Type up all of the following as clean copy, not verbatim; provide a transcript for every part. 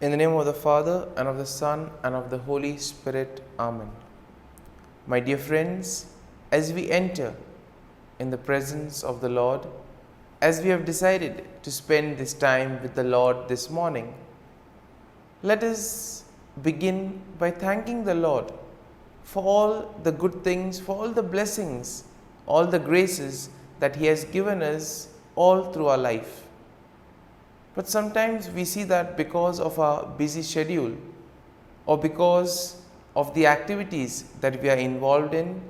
In the name of the Father, and of the Son, and of the Holy Spirit. Amen. My dear friends, as we enter in the presence of the Lord, as we have decided to spend this time with the Lord this morning, let us begin by thanking the Lord for all the good things, for all the blessings, all the graces that He has given us all through our life. But sometimes we see that because of our busy schedule or because of the activities that we are involved in,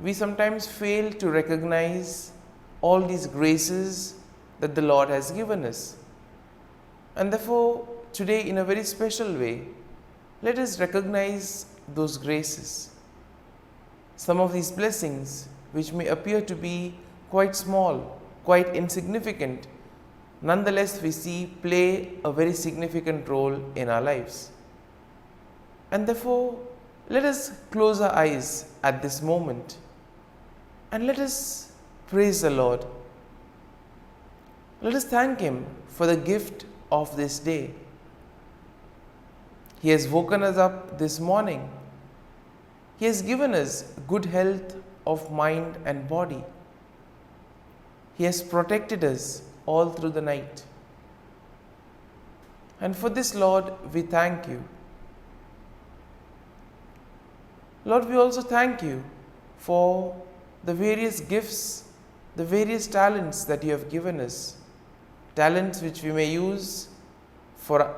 we sometimes fail to recognize all these graces that the Lord has given us. And therefore, today in a very special way, let us recognize those graces. Some of these blessings, which may appear to be quite small, quite insignificant, nonetheless we see play a very significant role in our lives. And therefore, let us close our eyes at this moment and let us praise the Lord. Let us thank Him for the gift of this day. He has woken us up this morning. He has given us good health of mind and body. He has protected us all through the night. And for this, Lord, we thank You. Lord, we also thank You for the various gifts, the various talents that You have given us. Talents which we may use for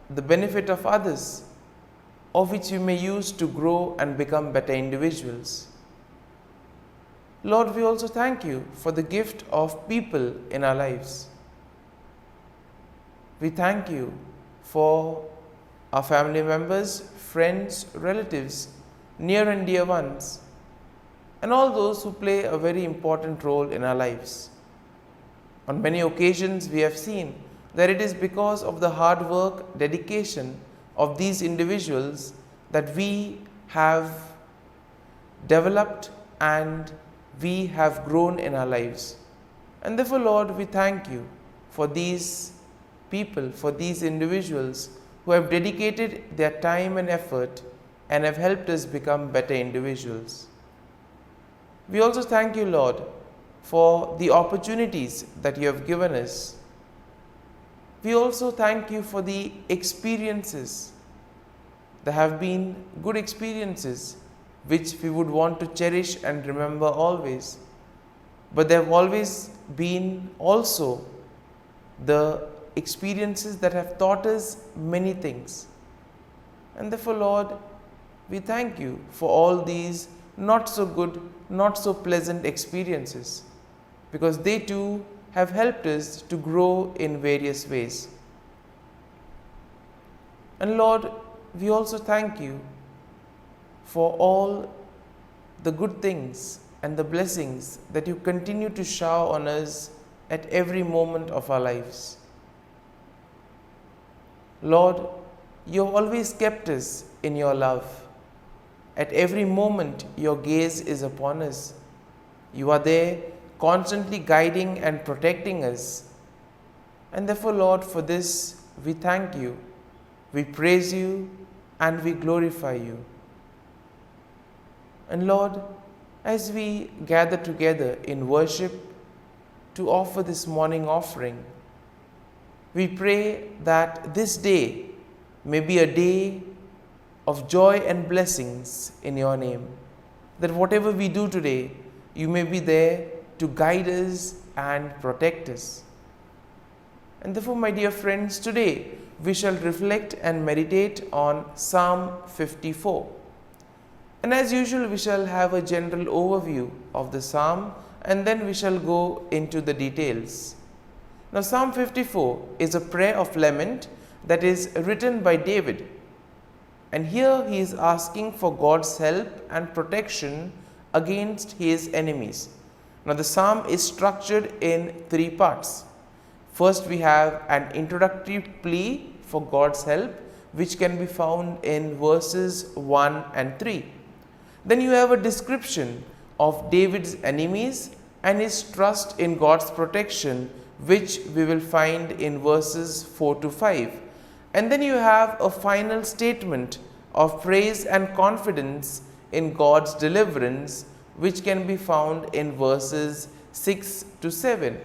the benefit of others, or which we may use to grow and become better individuals. Lord, we also thank You for the gift of people in our lives. We thank You for our family members, friends, relatives, near and dear ones, and all those who play a very important role in our lives. On many occasions, we have seen that it is because of the hard work, dedication of these individuals that we have developed and we have grown in our lives. And therefore, Lord, we thank You for these people, for these individuals who have dedicated their time and effort and have helped us become better individuals. We also thank You, Lord, for the opportunities that You have given us. We also thank You for the experiences. There have been good experiences which we would want to cherish and remember always. But there have always been also the experiences that have taught us many things. And therefore, Lord, we thank You for all these not so good, not so pleasant experiences, because they too have helped us to grow in various ways. And Lord, we also thank You for all the good things and the blessings that You continue to shower on us at every moment of our lives. Lord, You have always kept us in Your love. At every moment, Your gaze is upon us. You are there constantly guiding and protecting us. And therefore, Lord, for this we thank You, we praise You, and we glorify You. And Lord, as we gather together in worship to offer this morning offering, we pray that this day may be a day of joy and blessings in Your name. That whatever we do today, You may be there to guide us and protect us. And therefore, my dear friends, today we shall reflect and meditate on Psalm 54. And as usual, we shall have a general overview of the psalm and then we shall go into the details. Now, Psalm 54 is a prayer of lament that is written by David. And here he is asking for God's help and protection against his enemies. Now, the psalm is structured in three parts. First, we have an introductory plea for God's help, which can be found in verses 1 and 3. Then you have a description of David's enemies and his trust in God's protection, which we will find in verses 4 to 5. And then you have a final statement of praise and confidence in God's deliverance, which can be found in verses 6 to 7.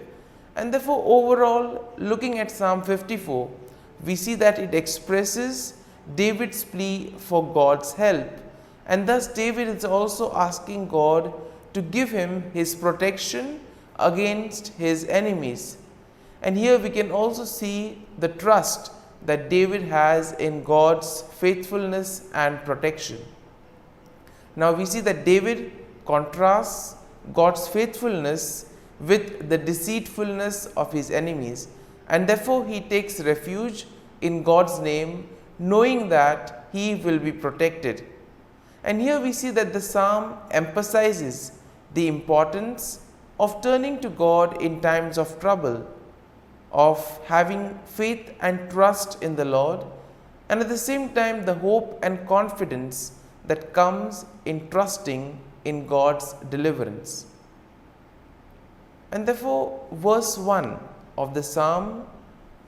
And therefore, overall, looking at Psalm 54, we see that it expresses David's plea for God's help. And thus, David is also asking God to give him his protection against his enemies. And here we can also see the trust that David has in God's faithfulness and protection. Now we see that David contrasts God's faithfulness with the deceitfulness of his enemies, and therefore he takes refuge in God's name, knowing that he will be protected. And here we see that the psalm emphasizes the importance of turning to God in times of trouble, of having faith and trust in the Lord, and at the same time the hope and confidence that comes in trusting in God's deliverance. And therefore, verse 1 of the psalm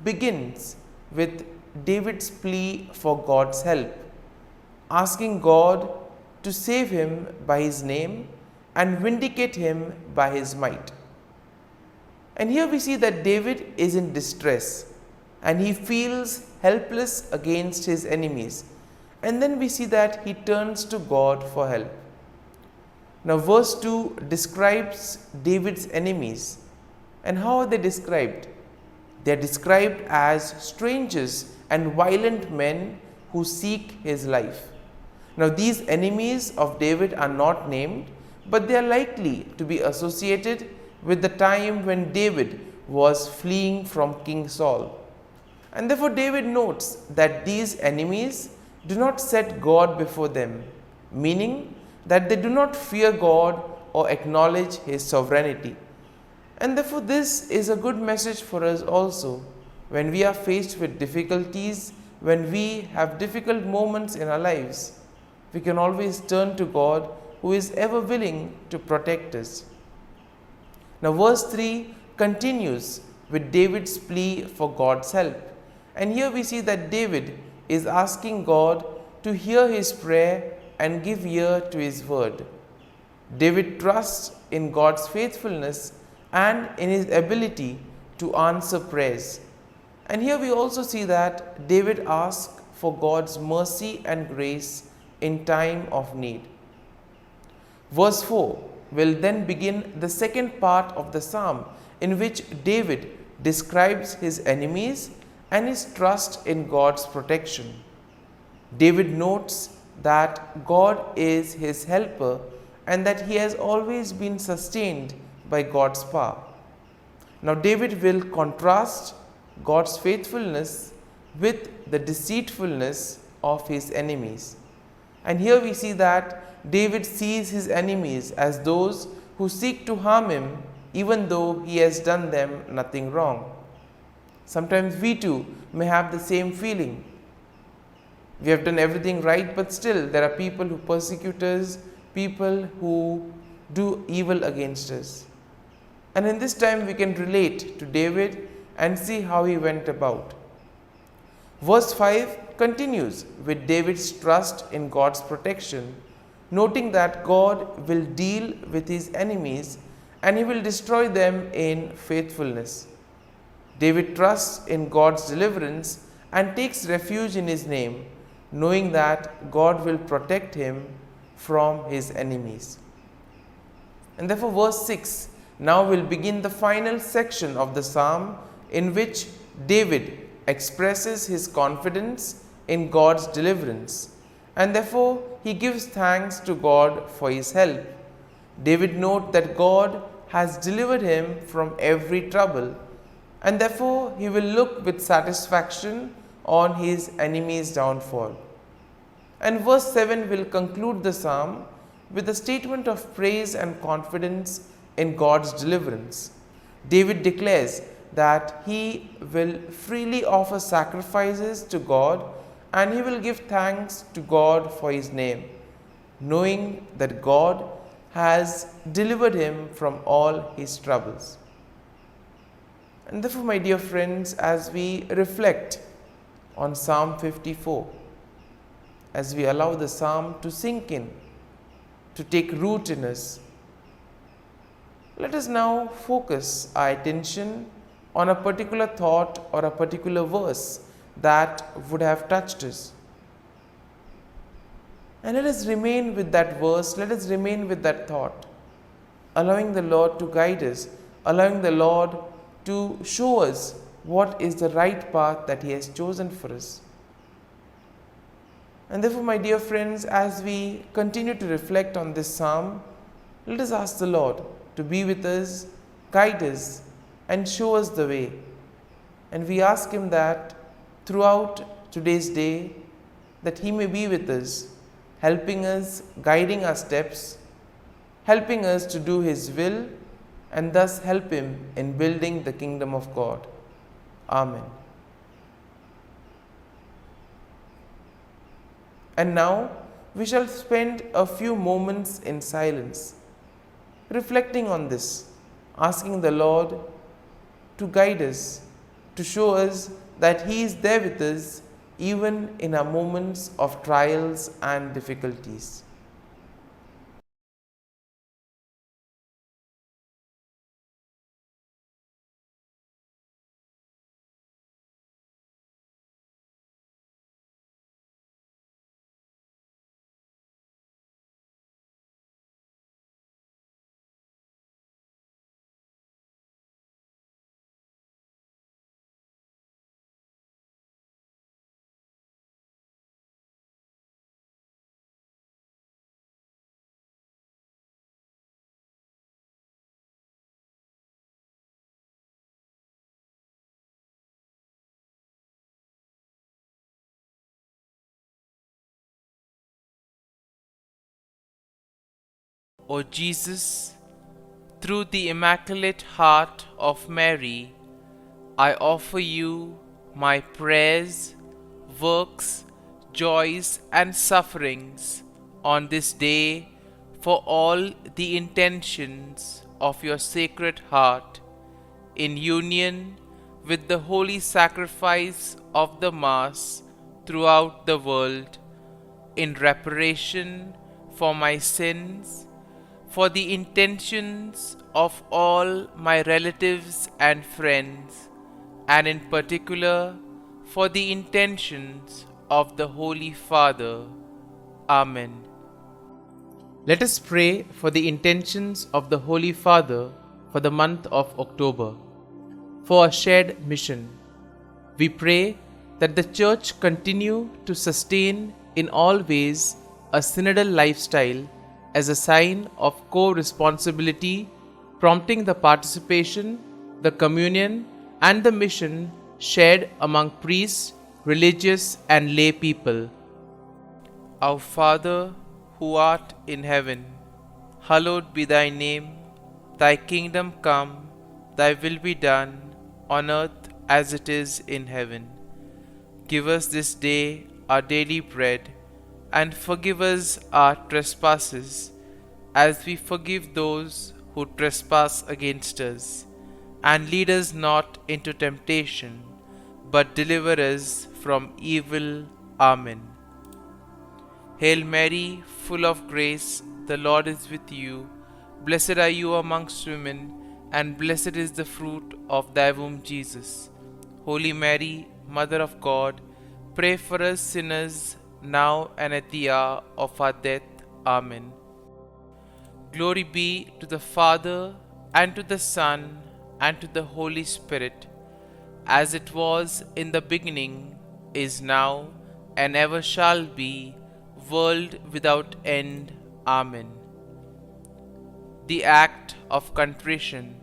begins with David's plea for God's help, asking God to save him by his name and vindicate him by his might. And here we see that David is in distress and he feels helpless against his enemies. And then we see that he turns to God for help. Now, verse 2 describes David's enemies. And how are they described? They are described as strangers and violent men who seek his life. Now, these enemies of David are not named, but they are likely to be associated with the time when David was fleeing from King Saul. And therefore, David notes that these enemies do not set God before them, meaning that they do not fear God or acknowledge his sovereignty. And therefore, this is a good message for us also when we are faced with difficulties, when we have difficult moments in our lives. We can always turn to God, who is ever willing to protect us. Now, verse 3 continues with David's plea for God's help. And here we see that David is asking God to hear his prayer and give ear to his word. David trusts in God's faithfulness and in his ability to answer prayers. And here we also see that David asks for God's mercy and grace in time of need. Verse 4 will then begin the second part of the psalm, in which David describes his enemies and his trust in God's protection. David notes that God is his helper and that he has always been sustained by God's power. Now, David will contrast God's faithfulness with the deceitfulness of his enemies. And here we see that David sees his enemies as those who seek to harm him, even though he has done them nothing wrong. Sometimes we too may have the same feeling. We have done everything right, but still there are people who persecute us, people who do evil against us. And in this time we can relate to David and see how he went about. Verse 5 continues with David's trust in God's protection, noting that God will deal with his enemies and he will destroy them in faithfulness. David trusts in God's deliverance and takes refuge in his name, knowing that God will protect him from his enemies. And therefore, verse 6 now will begin the final section of the psalm, in which David expresses his confidence in God's deliverance, and therefore he gives thanks to God for his help. David notes that God has delivered him from every trouble, and therefore he will look with satisfaction on his enemy's downfall. And verse 7 will conclude the psalm with a statement of praise and confidence in God's deliverance. David declares that he will freely offer sacrifices to God and he will give thanks to God for his name, knowing that God has delivered him from all his troubles. And therefore, my dear friends, as we reflect on Psalm 54. As we allow the psalm to sink in, to take root in us, let us now focus our attention on a particular thought or a particular verse that would have touched us. And let us remain with that verse, let us remain with that thought, allowing the Lord to guide us, allowing the Lord to show us what is the right path that He has chosen for us. And therefore, my dear friends, as we continue to reflect on this psalm, let us ask the Lord to be with us, guide us, and show us the way. And we ask Him that throughout today's day, that He may be with us, helping us, guiding our steps, helping us to do His will, and thus help Him in building the kingdom of God. Amen. And now we shall spend a few moments in silence, reflecting on this, asking the Lord to guide us, to show us that He is there with us even in our moments of trials and difficulties. O Jesus, through the Immaculate Heart of Mary, I offer you my prayers, works, joys, and sufferings on this day for all the intentions of your Sacred Heart, in union with the holy sacrifice of the Mass throughout the world, in reparation for my sins, for the intentions of all my relatives and friends, and in particular for the intentions of the Holy Father. Amen. Let us pray for the intentions of the Holy Father for the month of October. For a shared mission, we pray that the Church continue to sustain in all ways a synodal lifestyle as a sign of co-responsibility, prompting the participation, the communion, and the mission shared among priests, religious, and lay people. Our Father, who art in heaven, hallowed be thy name. Thy kingdom come, thy will be done, on earth as it is in heaven. Give us this day our daily bread, and forgive us our trespasses, as we forgive those who trespass against us. And lead us not into temptation, but deliver us from evil. Amen. Hail Mary, full of grace, the Lord is with you. Blessed are you amongst women, and blessed is the fruit of thy womb, Jesus. Holy Mary, Mother of God, pray for us sinners, now and at the hour of our death. Amen. Glory be to the Father, and to the Son, and to the Holy Spirit, as it was in the beginning, is now, and ever shall be, world without end. Amen. The Act of Contrition.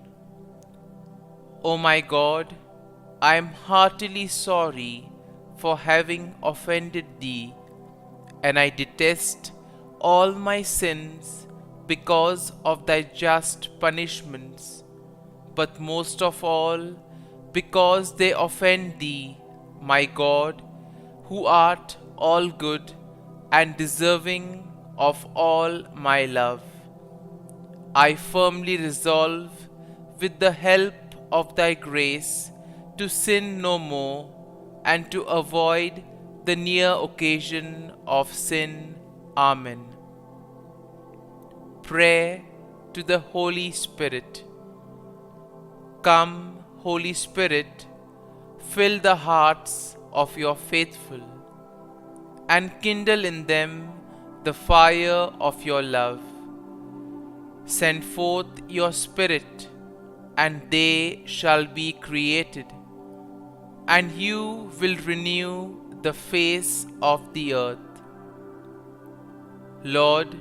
O my God, I am heartily sorry for having offended Thee, and I detest all my sins because of Thy just punishments, but most of all because they offend Thee, my God, who art all good and deserving of all my love. I firmly resolve, with the help of Thy grace, to sin no more, and to avoid the near occasion of sin. Amen. Prayer to the Holy Spirit. Come, Holy Spirit, fill the hearts of your faithful, and kindle in them the fire of your love. Send forth your Spirit, and they shall be created, and you will renew the face of the earth. Lord,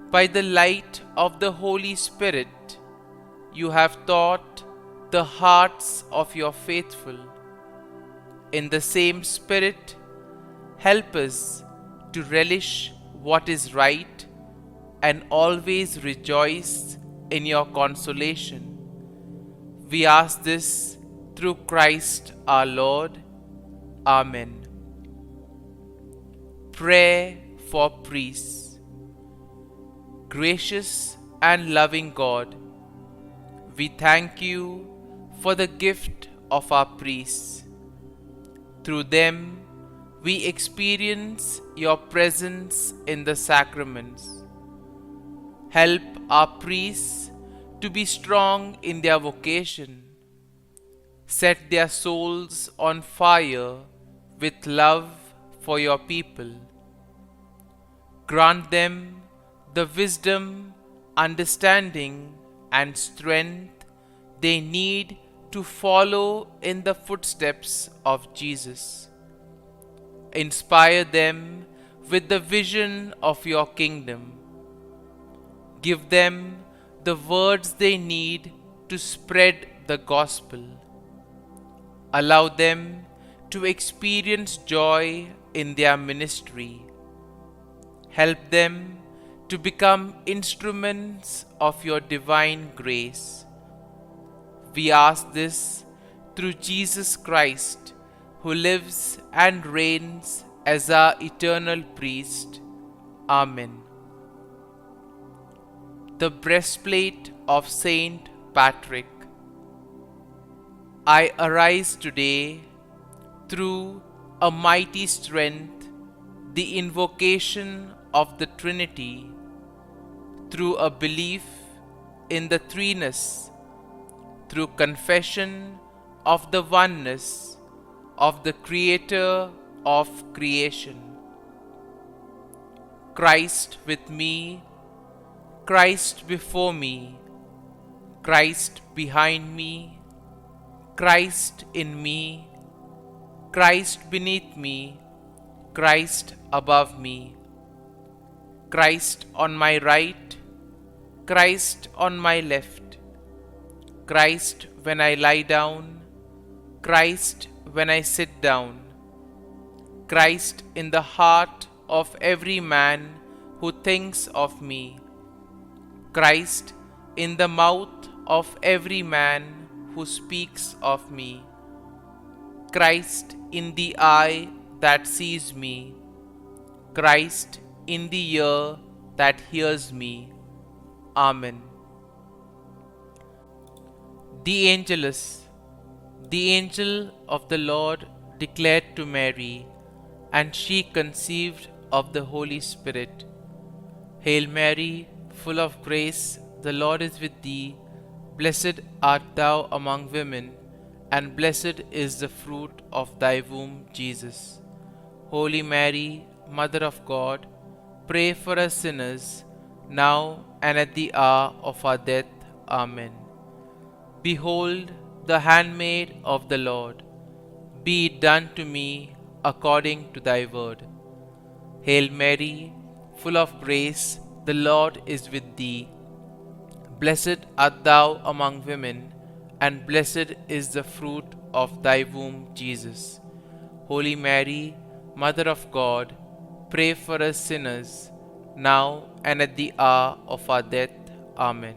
by the light of the Holy Spirit, you have taught the hearts of your faithful. In the same Spirit, help us to relish what is right and always rejoice in your consolation. We ask this through Christ our Lord. Amen. Prayer for priests. Gracious and loving God, we thank you for the gift of our priests. Through them, we experience your presence in the sacraments. Help our priests to be strong in their vocation. Set their souls on fire with love for your people. Grant them the wisdom, understanding, and strength they need to follow in the footsteps of Jesus. Inspire them with the vision of your kingdom. Give them the words they need to spread the gospel. Allow them to experience joy in their ministry. Help them to become instruments of your divine grace. We ask this through Jesus Christ, who lives and reigns as our eternal priest. Amen. The breastplate of Saint Patrick. I arise today through a mighty strength, the invocation of the Trinity, through a belief in the threeness, through confession of the oneness of the Creator of creation. Christ with me, Christ before me, Christ behind me, Christ in me, Christ beneath me, Christ above me, Christ on my right, Christ on my left, Christ when I lie down, Christ when I sit down, Christ in the heart of every man who thinks of me, Christ in the mouth of every man who speaks of me, Christ in the eye that sees me, Christ in the ear that hears me. Amen. The Angelus. The angel of the Lord declared to Mary, and she conceived of the Holy Spirit. Hail Mary, full of grace, the Lord is with thee. Blessed art thou among women, and blessed is the fruit of thy womb, Jesus. Holy Mary, Mother of God, pray for us sinners, now and at the hour of our death. Amen. Behold, the handmaid of the Lord. Be it done to me according to thy word. Hail Mary, full of grace, the Lord is with thee. Blessed art thou among women, and blessed is the fruit of thy womb, Jesus. Holy Mary, Mother of God, pray for us sinners, now and at the hour of our death. Amen.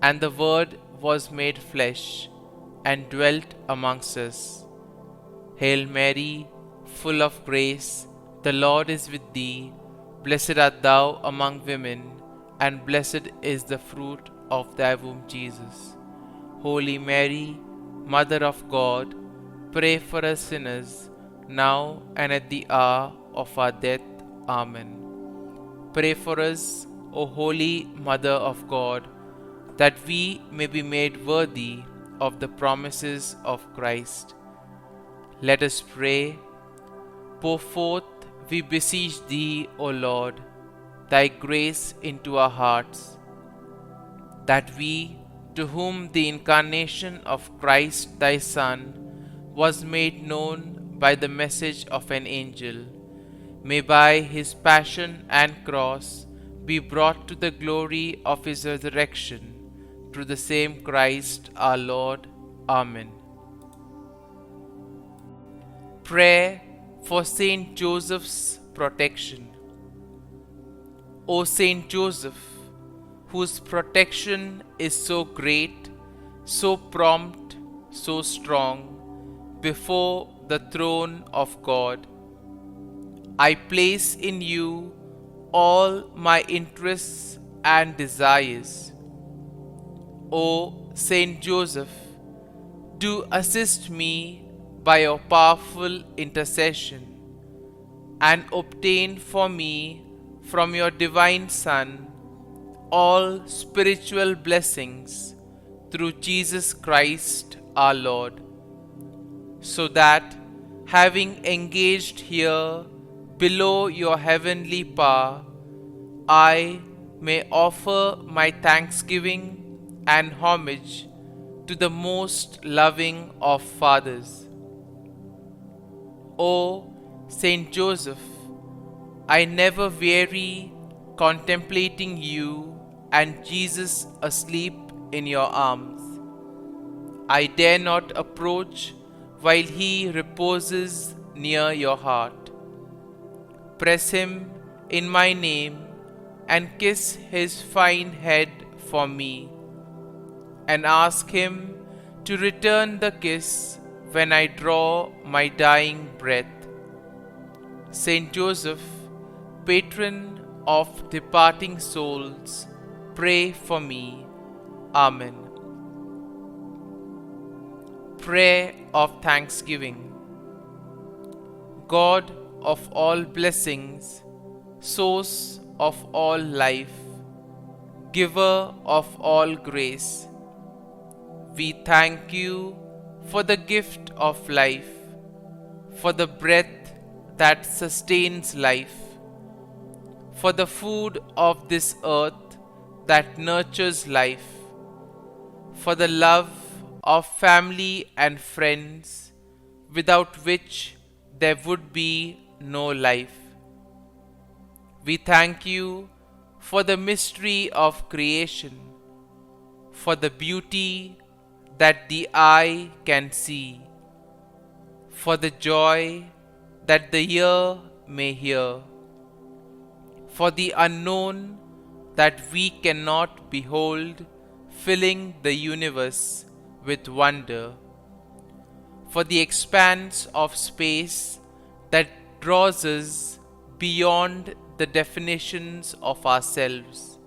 And the Word was made flesh, and dwelt amongst us. Hail Mary, full of grace, the Lord is with thee. Blessed art thou among women, and blessed is the fruit of thy womb, Jesus. Holy Mary, Mother of God, Pray for us sinners, now and at the hour of our death. Amen. Pray for us, O Holy Mother of God, that we may be made worthy of the promises of Christ. Let us pray. Pour forth, we beseech Thee, O Lord, Thy grace into our hearts, that we, to whom the incarnation of Christ Thy Son was made known by the message of an angel, may by His passion and cross be brought to the glory of His resurrection, through the same Christ our Lord. Amen. Prayer for Saint Joseph's protection. O Saint Joseph, whose protection is so great, so prompt, so strong, before the throne of God, I place in you all my interests and desires. O Saint Joseph, do assist me by your powerful intercession, and obtain for me from your divine Son all spiritual blessings through Jesus Christ our Lord, so that, having engaged here below your heavenly power, I may offer my thanksgiving and homage to the most loving of fathers. O Saint Joseph, I never weary contemplating you and Jesus asleep in your arms. I dare not approach while He reposes near your heart. Press Him in my name and kiss His fine head for me, and ask Him to return the kiss when I draw my dying breath. Saint Joseph, patron of departing souls, pray for me. Amen. Prayer of Thanksgiving. God of all blessings, source of all life, giver of all grace, we thank you for the gift of life, for the breath that sustains life, for the food of this earth that nurtures life, for the love of family and friends, without which there would be no life. We thank you for the mystery of creation, for the beauty that the eye can see, for the joy that the ear may hear, for the unknown that we cannot behold, filling the universe with wonder, for the expanse of space that draws us beyond the definitions of ourselves.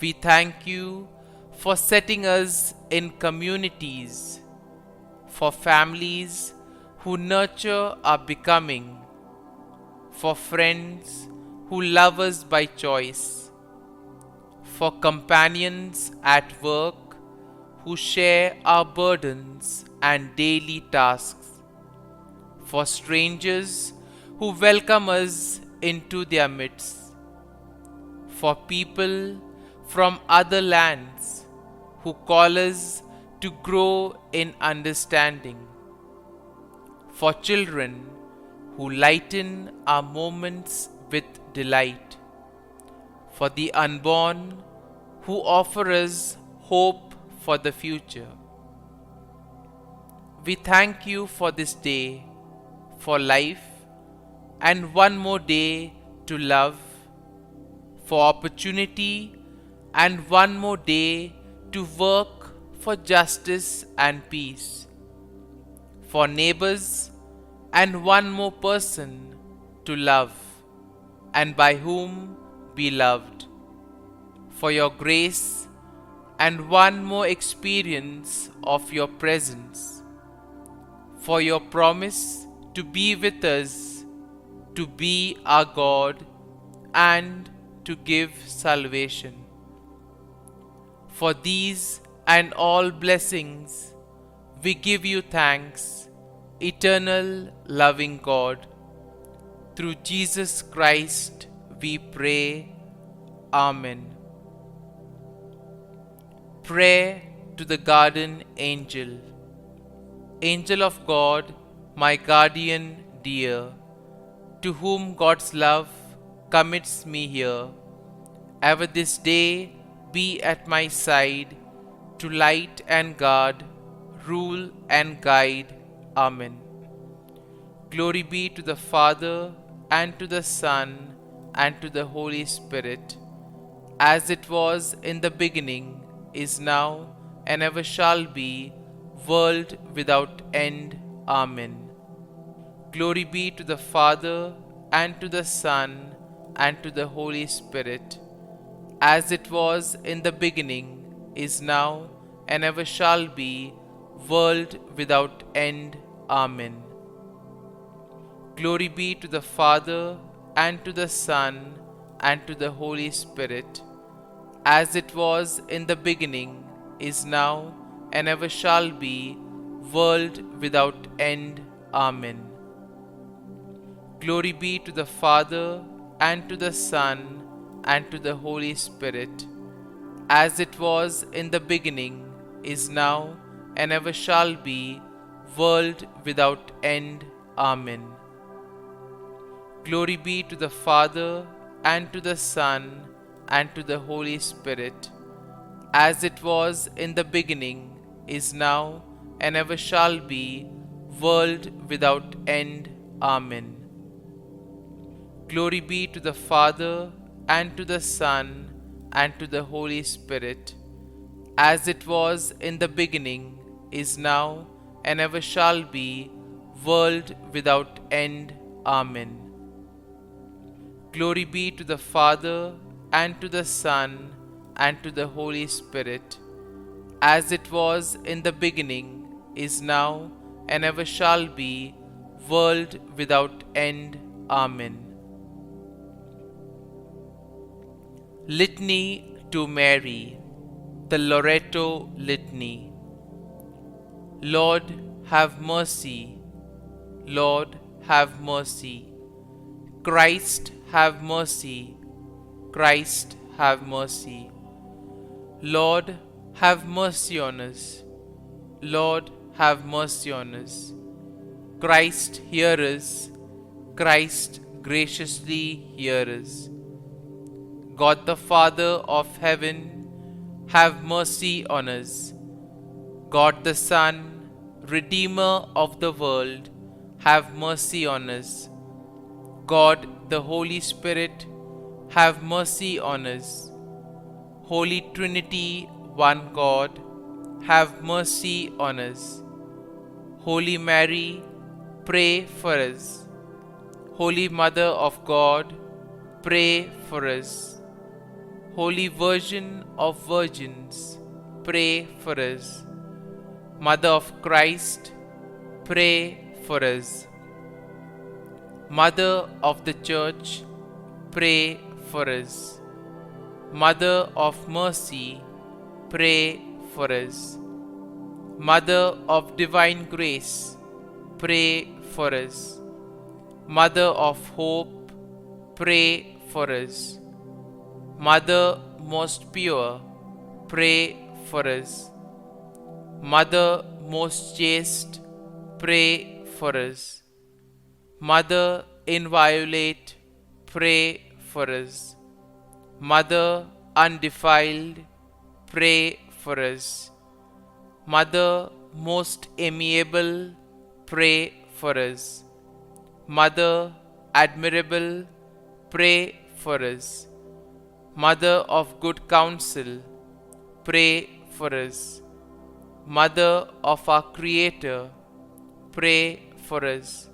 We thank you for setting us in communities, for families who nurture our becoming, for friends who love us by choice, for companions at work who share our burdens and daily tasks, for strangers who welcome us into their midst, for people from other lands who call us to grow in understanding, for children who lighten our moments with delight, for the unborn who offer us hope for the future. We thank you for this day, for life, and one more day to love, for opportunity, and one more day to work for justice and peace, for neighbors, and one more person to love, and by whom be loved, for your grace, and one more experience of your presence, for your promise to be with us, to be our God, and to give salvation. For these and all blessings, we give you thanks, eternal loving God. Through Jesus Christ we pray. Amen. Prayer to the Guardian Angel. Angel of God, my guardian dear, to whom God's love commits me here, ever this day be at my side, to light and guard, rule and guide. Amen. Glory be to the Father, and to the Son, and to the Holy Spirit, as it was in the beginning, is now, and ever shall be, world without end. Amen. Glory be to the Father, and to the Son, and to the Holy Spirit, as it was in the beginning, is now, and ever shall be, world without end. Amen. Glory be to the Father, and to the Son, and to the Holy Spirit, as it was in the beginning, is now, and ever shall be, world without end. Amen. Glory be to the Father, and to the Son, and to the Holy Spirit, as it was in the beginning, is now, and ever shall be, world without end. Amen. Glory be to the Father, and to the Son, and to the Holy Spirit, as it was in the beginning, is now, and ever shall be, world without end. Amen. Glory be to the Father, and to the Son, and to the Holy Spirit, as it was in the beginning, is now, and ever shall be, world without end. Amen. Glory be to the Father, and to the Son, and to the Holy Spirit, as it was in the beginning, is now, and ever shall be, world without end. Amen. Litany to Mary, the Loreto Litany. Lord, have mercy. Lord, have mercy. Christ, have mercy. Christ, have mercy. Lord, have mercy on us. Lord, have mercy on us. Christ, hear us. Christ, graciously hear us. God the Father of heaven, have mercy on us. God the Son, Redeemer of the world, have mercy on us. God the Holy Spirit, have mercy on us. Holy Trinity, one God, have mercy on us. Holy Mary, pray for us. Holy Mother of God, pray for us. Holy Virgin of Virgins, pray for us. Mother of Christ, pray for us. Mother of the Church, pray for us. Mother of Mercy, pray for us. Mother of Divine Grace, pray for us. Mother of Hope, pray for us. Mother most pure, pray for us. Mother most chaste, pray for us. Mother inviolate, pray for us. Mother undefiled, pray for us. Mother most amiable, pray for us. Mother admirable, pray for us. Mother of good counsel, pray for us. Mother of our Creator, pray for us.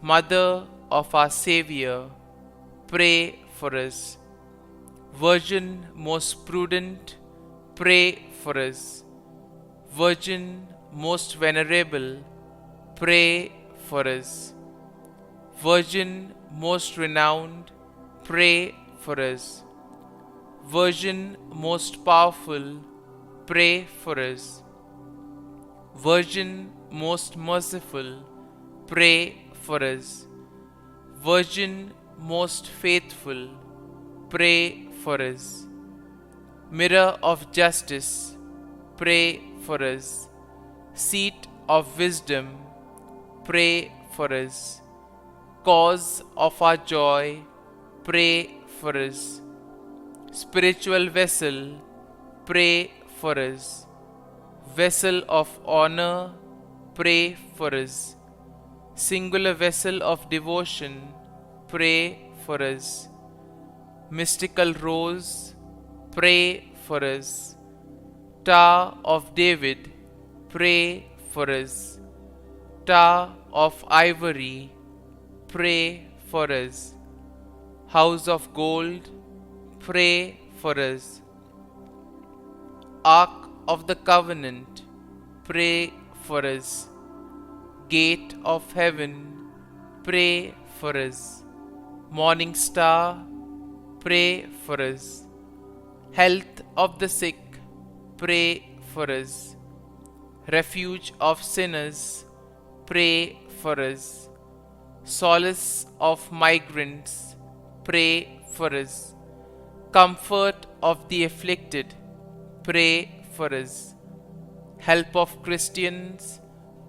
Mother of our Savior, pray for us. Virgin most prudent, pray for us. Virgin most venerable, pray for us. Virgin most renowned, pray for us. Virgin most powerful, pray for us. Virgin most merciful, pray for us. Virgin most faithful, pray for us. Mirror of justice, pray for us. Seat of wisdom, pray for us. Cause of our joy, pray for us. Spiritual vessel, pray for us. Vessel of honor, pray for us. Singular vessel of devotion, pray for us. Mystical rose, pray for us. Tower of David, pray for us. Tower of ivory, pray for us. House of gold, pray for us. Ark of the covenant, pray for us. Gate of heaven, pray for us. Morning star, pray for us. Health of the sick, pray for us. Refuge of sinners, pray for us. Solace of migrants, pray for us. Comfort of the afflicted, pray for us. Help of Christians,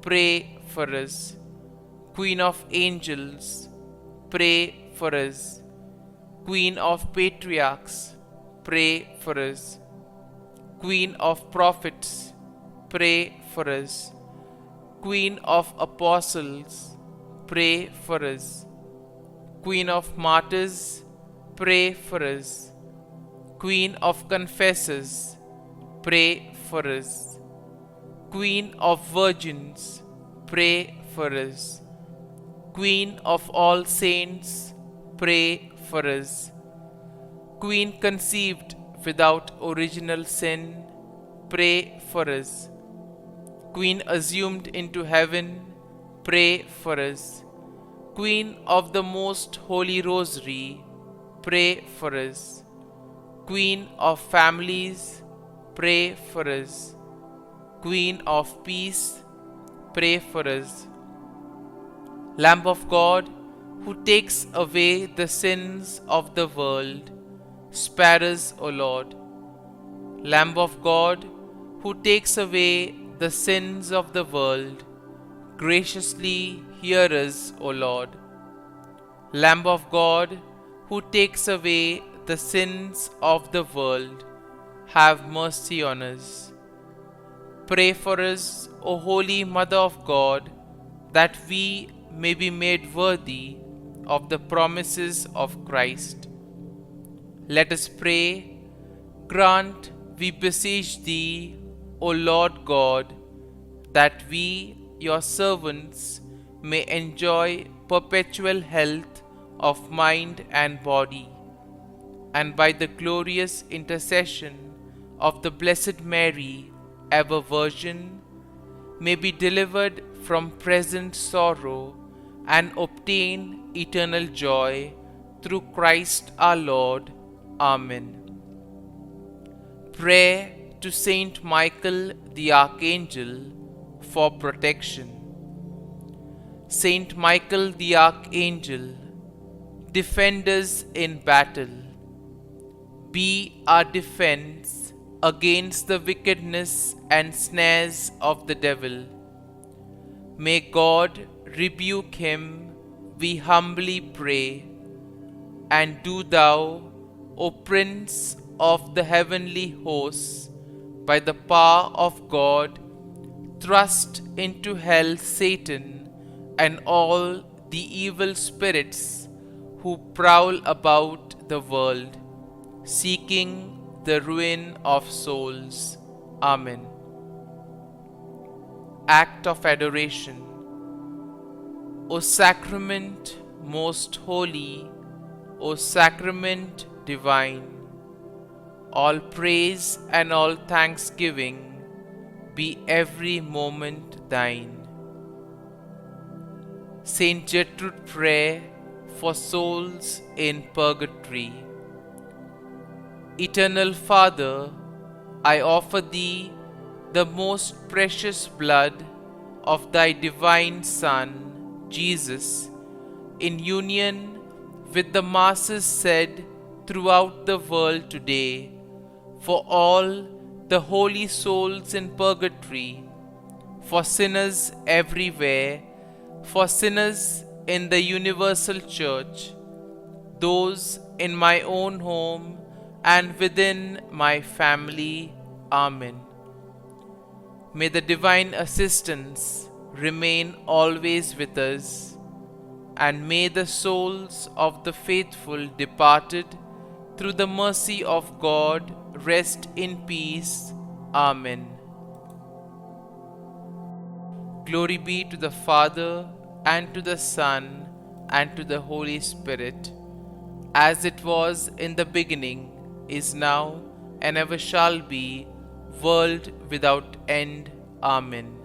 pray for us. Queen of angels, pray for us. Queen of patriarchs, pray for us. Queen of prophets, pray for us. Queen of apostles, pray for us. Queen of martyrs, pray for us. Queen of confessors, pray for us. Queen of virgins, pray for us. Queen of all saints, pray for us. Queen conceived without original sin, pray for us. Queen assumed into heaven, pray for us. Queen of the Most Holy Rosary, pray for us. Queen of families, pray for us. Queen of peace, pray for us. Lamb of God, who takes away the sins of the world, spare us, O Lord. Lamb of God, who takes away the sins of the world, graciously hear us, O Lord. Lamb of God, who takes away the sins of the world, have mercy on us. Pray for us, O Holy Mother of God, that we may be made worthy of the promises of Christ. Let us pray. Grant, we beseech Thee, O Lord God, that we, Your servants, may enjoy perpetual health of mind and body, and by the glorious intercession of the Blessed Mary, ever Virgin, may be delivered from present sorrow and obtain eternal joy through Christ our Lord. Amen. Prayer to Saint Michael the Archangel for protection. Saint Michael the Archangel, defend us in battle. Be our defense against the wickedness and snares of the devil. May God rebuke him, we humbly pray. And do Thou, O Prince of the heavenly hosts, by the power of God, thrust into hell Satan and all the evil spirits who prowl about the world, seeking the ruin of souls. Amen. Act of Adoration. O Sacrament most holy, O Sacrament divine, all praise and all thanksgiving be every moment Thine. Saint Gertrude, pray for souls in purgatory. Eternal Father, I offer Thee the most precious blood of Thy divine Son, Jesus, in union with the masses said throughout the world today, for all the holy souls in purgatory, for sinners everywhere, for sinners in the universal church, those in my own home and within my family. Amen. May the divine assistance remain always with us, and may the souls of the faithful departed through the mercy of God rest in peace. Amen. Glory be to the Father, and to the Son, and to the Holy Spirit, as it was in the beginning, is now, and ever shall be, world without end. Amen.